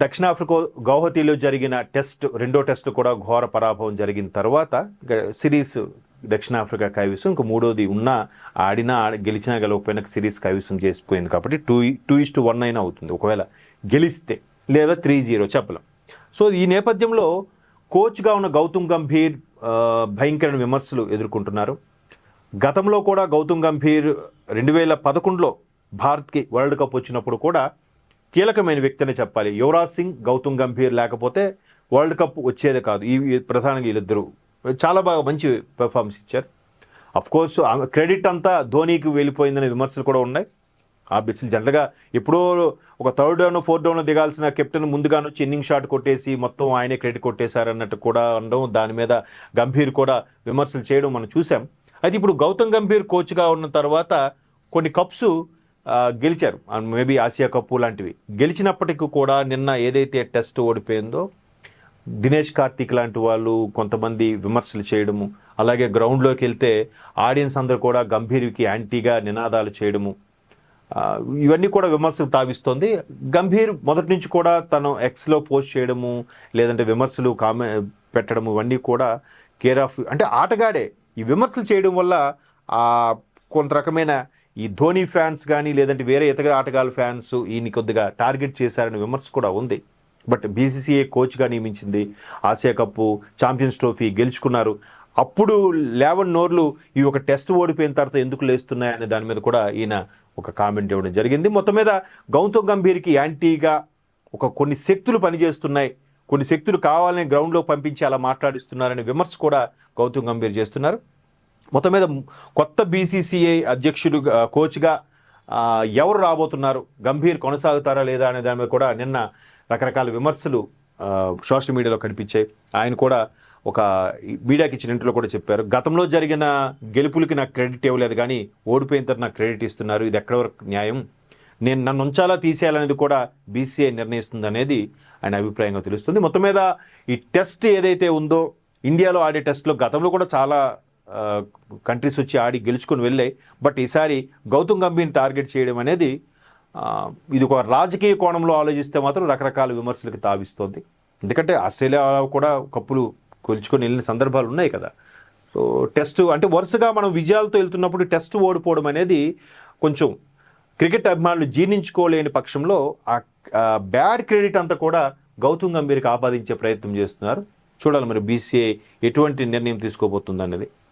దక్షిణాఫ్రికా గౌహతిలో జరిగిన రెండో టెస్ట్ కూడా ఘోర పరాభవం జరిగిన తర్వాత సిరీస్ దక్షిణాఫ్రికా కైవసం, ఇంక మూడోది ఆడినా గెలిచినా గెలవకపోయినా సిరీస్ కైవసం చేసిపోయింది కాబట్టి 2-1 అయినా అవుతుంది ఒకవేళ గెలిస్తే, లేదా 3-0 చెప్పలేం. సో ఈ నేపథ్యంలో కోచ్గా ఉన్న గౌతమ్ గంభీర్ భయంకరమైన విమర్శలు ఎదుర్కొంటున్నారు. గతంలో కూడా గౌతమ్ గంభీర్ 2011లో భారత్కి వరల్డ్ కప్ వచ్చినప్పుడు కూడా కీలకమైన వ్యక్తి అని చెప్పాలి. యువరాజ్ సింగ్, గౌతమ్ గంభీర్ లేకపోతే వరల్డ్ కప్ వచ్చేదే కాదు. ప్రధానంగా వీళ్ళిద్దరూ చాలా బాగా మంచి పెర్ఫార్మెన్స్ ఇచ్చారు. అఫ్కోర్స్ క్రెడిట్ అంతా ధోనీకి వెళ్ళిపోయిందనే విమర్శలు కూడా ఉన్నాయి. ఆ బిట్స్లు జనరల్గా ఎప్పుడో ఒక 3rd డౌన్ 4th డౌన్లో దిగాల్సిన కెప్టెన్ ముందుగానే వచ్చి ఇన్నింగ్ షాట్ కొట్టేసి మొత్తం ఆయనే క్రెడిట్ కొట్టేశారన్నట్టు కూడా అనడం, దాని మీద గంభీర్ కూడా విమర్శలు చేయడం మనం చూసాం. అయితే ఇప్పుడు గౌతమ్ గంభీర్ కోచ్గా ఉన్న తర్వాత కొన్ని కప్స్ గెలిచారు, మేబీ ఆసియా కప్పు లాంటివి గెలిచినప్పటికీ కూడా నిన్న ఏదైతే టెస్ట్ ఓడిపోయిందో దినేష్ కార్తీక్ లాంటి వాళ్ళు కొంతమంది విమర్శలు చేయడము, అలాగే గ్రౌండ్లోకి వెళ్తే ఆడియన్స్ అందరూ కూడా గంభీర్కి యాంటీగా నినాదాలు చేయడము, ఇవన్నీ కూడా విమర్శలు తావిస్తోంది. గంభీర్ మొదటి నుంచి కూడా తను ఎక్స్లో పోస్ట్ చేయడము, లేదంటే విమర్శలు పెట్టడము, ఇవన్నీ కూడా కేర్ ఆఫ్ అంటే ఆటగాడే ఈ విమర్శలు చేయడం వల్ల కొంత రకమైన ఈ ధోని ఫ్యాన్స్ కానీ లేదంటే వేరే ఇతర ఆటగాళ్ళ ఫ్యాన్స్ ఈయన కొద్దిగా టార్గెట్ చేశారనే విమర్శ కూడా ఉంది. బట్ బీసీసీఐ కోచ్గా నియమించింది, ఆసియా కప్పు, ఛాంపియన్స్ ట్రోఫీ గెలుచుకున్నారు. అప్పుడు లేవన్ నోర్లు ఈ ఒక టెస్ట్ ఓడిపోయిన తర్వాత ఎందుకు లేస్తున్నాయనే దాని మీద కూడా ఈయన ఒక కామెంట్ ఇవ్వడం జరిగింది. మొత్తం మీద గౌతమ్ గంభీర్కి యాంటీగా కొన్ని శక్తులు పనిచేస్తున్నాయి, కొన్ని శక్తులు కావాలని గ్రౌండ్లో పంపించి అలా మాట్లాడిస్తున్నారనే విమర్శ కూడా గౌతమ్ గంభీర్ చేస్తున్నారు. మొత్తం మీద కొత్త బీసీసీఐ అధ్యక్షుడు కోచ్గా ఎవరు రాబోతున్నారు, గంభీర్ కొనసాగుతారా లేదా అనే దాని మీద కూడా నిన్న రకరకాల విమర్శలు సోషల్ మీడియాలో కనిపించాయి. ఆయన కూడా ఒక మీడియాకి ఇచ్చిన ఇంటర్వ్యూలో కూడా చెప్పారు, గతంలో జరిగిన గెలుపులకి నాకు క్రెడిట్ ఇవ్వలేదు కానీ ఓడిపోయిన తర్వాత నాకు క్రెడిట్ ఇస్తున్నారు, ఇది ఎక్కడ వరకు న్యాయం, నన్ను ఉంచాలా తీసేయాలనేది కూడా బీసీఐ నిర్ణయిస్తుంది అనేది ఆయన అభిప్రాయంగా తెలుస్తుంది. మొత్తం మీద ఈ టెస్ట్ ఏదైతే ఉందో, ఇండియాలో ఆడే టెస్ట్లో గతంలో కూడా చాలా కంట్రీస్ వచ్చి ఆడి గెలుచుకొని వెళ్ళాయి. బట్ ఈసారి గౌతమ్ గంభీర్ని టార్గెట్ చేయడం అనేది ఇది ఒక రాజకీయ కోణంలో ఆలోచిస్తే మాత్రం రకరకాల విమర్శలకు తావిస్తోంది. ఎందుకంటే ఆస్ట్రేలియా కూడా కప్పులు గెలుచుకొని వెళ్ళిన సందర్భాలు ఉన్నాయి కదా. సో టెస్ట్ అంటే వరుసగా మనం విజయాలతో వెళ్తున్నప్పుడు టెస్ట్ ఓడిపోవడం అనేది కొంచెం క్రికెట్ అభిమానులు జీర్ణించుకోలేని పక్షంలో ఆ బ్యాడ్ క్రెడిట్ అంతా కూడా గౌతమ్ గంభీర్కి ఆపాదించే ప్రయత్నం చేస్తున్నారు. చూడాలి మరి బీసీఐ ఎటువంటి నిర్ణయం తీసుకోబోతుంది అనేది.